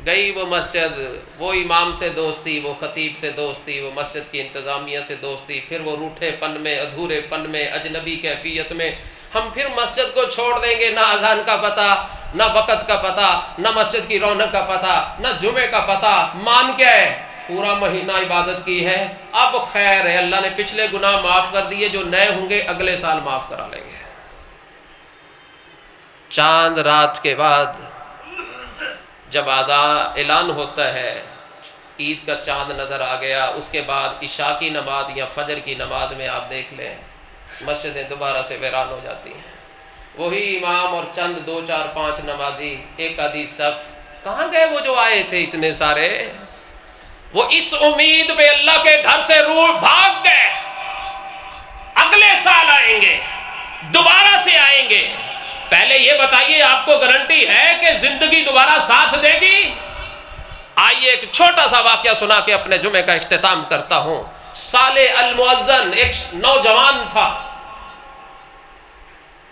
گئی وہ مسجد، وہ امام سے دوستی، وہ خطیب سے دوستی، وہ مسجد کی انتظامیہ سے دوستی، پھر وہ روٹھے پن میں، ادھورے پن میں، اجنبی کیفیت میں ہم پھر مسجد کو چھوڑ دیں گے، نہ اذان کا پتہ، نہ وقت کا پتہ، نہ مسجد کی رونق کا پتہ، نہ جمعے کا پتہ، مان کیا ہے؟ پورا مہینہ عبادت کی ہے، اب خیر ہے، اللہ نے پچھلے گناہ معاف کر دیے، جو نئے ہوں گے اگلے سال معاف کرا لیں گے۔ چاند رات کے بعد جب اعلان ہوتا ہے عید کا چاند نظر آ گیا، اس کے بعد عشاء کی نماز یا فجر کی نماز میں آپ دیکھ لیں مسجدیں دوبارہ سے ویران ہو جاتی ہیں، وہی امام اور چند 2 4 5 نمازی، ایک آدھی صف، کہاں گئے وہ جو آئے تھے اتنے سارے؟ وہ اس امید پہ اللہ کے گھر سے روح بھاگ گئے، اگلے سال آئیں گے، دوبارہ سے آئیں گے۔ پہلے یہ بتائیے آپ کو گارنٹی ہے کہ زندگی دوبارہ ساتھ دے گی؟ آئیے ایک چھوٹا سا واقعہ سنا کے اپنے جمعے کا اختتام کرتا ہوں۔ صالح المؤذن ایک نوجوان تھا،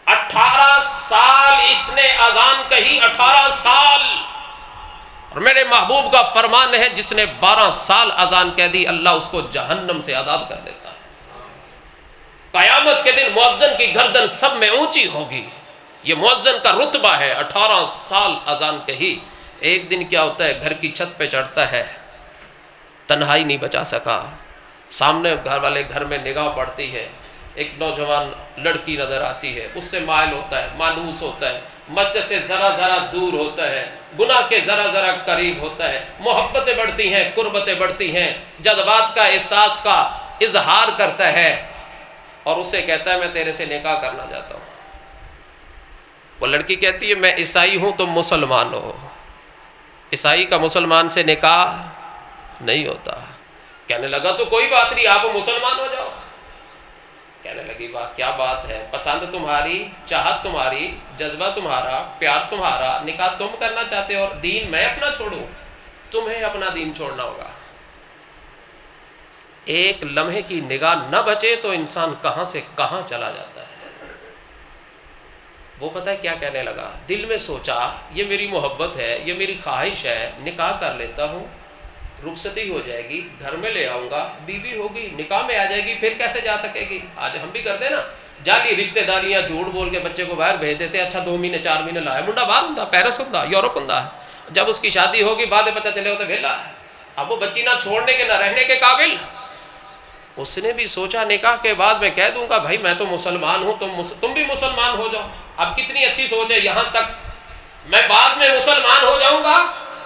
18 سال اس نے اذان کہی، 18 سال. اور میرے محبوب کا فرمان ہے جس نے 12 سال اذان کہہ دی اللہ اس کو جہنم سے آزاد کر دیتا ہے. قیامت کے دن مؤذن کی گردن سب میں اونچی ہوگی. یہ مؤذن کا رتبہ ہے. 18 سال اذان کہی. ایک دن کیا ہوتا ہے، گھر کی چھت پہ چڑھتا ہے، تنہائی نہیں بچا سکا، سامنے گھر والے گھر میں نگاہ پڑتی ہے، ایک نوجوان لڑکی نظر آتی ہے، اس سے مائل ہوتا ہے، مانوس ہوتا ہے، مسجد سے ذرا ذرا دور ہوتا ہے، گناہ کے ذرا ذرا قریب ہوتا ہے، محبتیں بڑھتی ہیں، قربتیں بڑھتی ہیں، جذبات کا احساس کا اظہار کرتا ہے اور اسے کہتا ہے میں تیرے سے نکاح کرنا چاہتا ہوں. وہ لڑکی کہتی ہے میں عیسائی ہوں تم مسلمان ہو. عیسائی کا مسلمان سے نکاح نہیں ہوتا. کہنے لگا تو کوئی بات نہیں، آپ مسلمان ہو جاؤ. کہنے لگی واہ کیا بات ہے، پسند تمہاری، چاہت تمہاری، جذبہ تمہارا، پیار تمہارا، نکاح تم کرنا چاہتے ہو اور دین میں اپنا چھوڑوں؟ تمہیں اپنا دین چھوڑنا ہوگا. ایک لمحے کی نگاہ نہ بچے تو انسان کہاں سے کہاں چلا جاتا ہے. وہ پتہ ہے کیا کہنے لگا، دل میں سوچا یہ میری محبت ہے، یہ میری خواہش ہے، نکاح کر لیتا ہوں، رخصتی ہو جائے گی، گھر میں لے آؤں گا، بیوی ہوگی، نکاح میں آ جائے گی، پھر کیسے جا سکے گی؟ آج ہم بھی کرتے نا، جعلی رشتہ داریاں، جھوٹ بول کے بچے کو باہر بھیج دیتے. اچھا 2 مہینے 4 مہینے لایا، منڈا باہر ہوں، پیرس ہوں، یورپ ہوں. جب اس کی شادی ہوگی بعد پتہ چلے ہوتا ویلا ہے، اب وہ بچی نہ چھوڑنے کے نہ رہنے کے قابل. اس نے بھی سوچا نکاح کے بعد میں کہہ دوں گا بھائی میں تو مسلمان ہوں، تم بھی مسلمان ہو جاؤ. اب کتنی اچھی سوچ ہے، یہاں تک میں بعد میں مسلمان ہو جاؤں گا،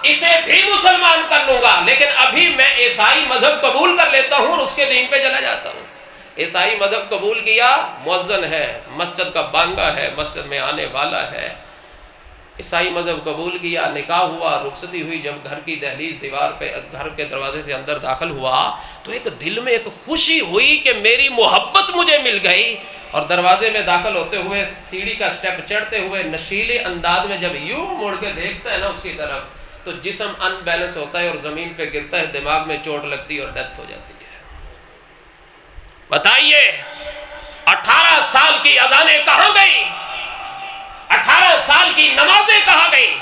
اسے بھی مسلمان کر لوں گا، لیکن ابھی میں عیسائی مذہب قبول کر لیتا ہوں اور اس کے دین پہ چلا جاتا ہوں. عیسائی مذہب قبول کیا، مؤذن ہے، مسجد کا بانگا ہے، مسجد میں آنے والا ہے. عیسائی مذہب قبول کیا، نکاح ہوا، رخصتی ہوئی. جب گھر کی دہلیز دیوار پہ گھر کے دروازے سے اندر داخل ہوا تو ایک دل میں ایک خوشی ہوئی کہ میری محبت مجھے مل گئی. اور دروازے میں داخل ہوتے ہوئے سیڑھی کا سٹیپ چڑھتے ہوئے نشیلے انداز میں جب یوں مڑ کے دیکھتا ہے نا اس کی طرف تو جسم ان بیلنس ہوتا ہے اور زمین پہ گرتا ہے، دماغ میں چوٹ لگتی ہے اور ڈیتھ ہو جاتی ہے. بتائیے 18 سال کی اذانیں کہاں گئی؟ 18 سال کی نمازیں کہاں گئی؟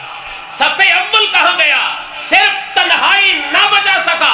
صف اول کہاں گیا؟ صرف تنہائی نہ بچا سکا.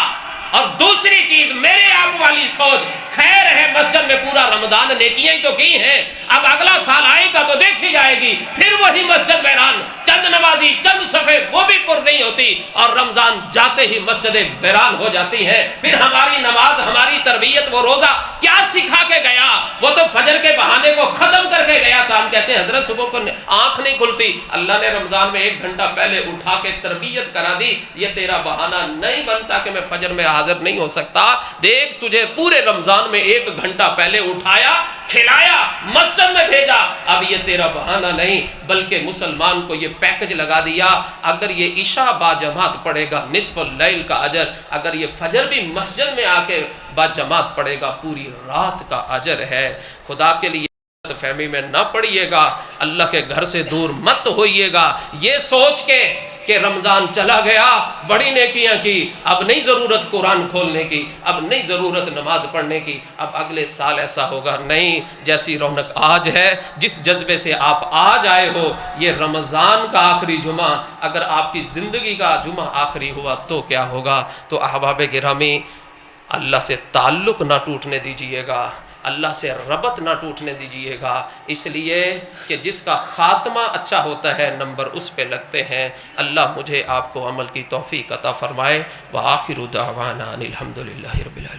اور دوسری چیز میرے آپ والی سوچ، خیر ہے مسجد میں پورا رمضان نیکیاں ہی تو کی ہیں، اب اگلا سال آئے گا تو دیکھی جائے گی، پھر وہی مسجد ویران، چند نمازی چند صفحے وہ بھی پر نہیں ہوتی اور رمضان جاتے ہی مسجدیں ویران ہو جاتی ہیں. پھر ہماری نماز، ہماری تربیت، وہ روزہ کیا سکھا کے گیا؟ وہ تو فجر کے بہانے کو ختم کر کے گیا تھا. ہم کہتے ہیں حضرت صبح کو آنکھ نہیں کھلتی، اللہ نے رمضان میں 1 گھنٹہ پہلے اٹھا کے تربیت کرا دی. یہ تیرا بہانہ نہیں بنتا کہ میں فجر میں حاضر نہیں ہو سکتا. دیکھ تجھے پورے رمضان میں 1 گھنٹہ پہلے اٹھایا، کھلایا، مسجد میں بھیجا. اب یہ تیرا بہانہ نہیں بلکہ مسلمان کو یہ پیکج لگا دیا، اگر یہ عشاء با جماعت پڑھے گا نصف اللیل کا اجر، اگر یہ فجر بھی مسجد میں آ کے با جماعت پڑھے گا پوری رات کا اجر ہے. خدا کے لیے فہمی میں نہ پڑھیے گا، اللہ کے گھر سے دور مت ہوئیے گا یہ سوچ کے کہ رمضان چلا گیا، بڑی نیکیاں کی، اب نہیں ضرورت قرآن کھولنے کی، اب نہیں ضرورت نماز پڑھنے کی، اب اگلے سال ایسا ہوگا. نہیں، جیسی رونق آج ہے، جس جذبے سے آپ آج آئے ہو، یہ رمضان کا آخری جمعہ اگر آپ کی زندگی کا جمعہ آخری ہوا تو کیا ہوگا؟ تو احباب گرامی، اللہ سے تعلق نہ ٹوٹنے دیجیے گا، اللہ سے ربط نہ ٹوٹنے دیجیے گا، اس لیے کہ جس کا خاتمہ اچھا ہوتا ہے نمبر اس پہ لگتے ہیں. اللہ مجھے آپ کو عمل کی توفیق عطا فرمائے. وآخر دعوانا ان الحمد للہ رب العالمین.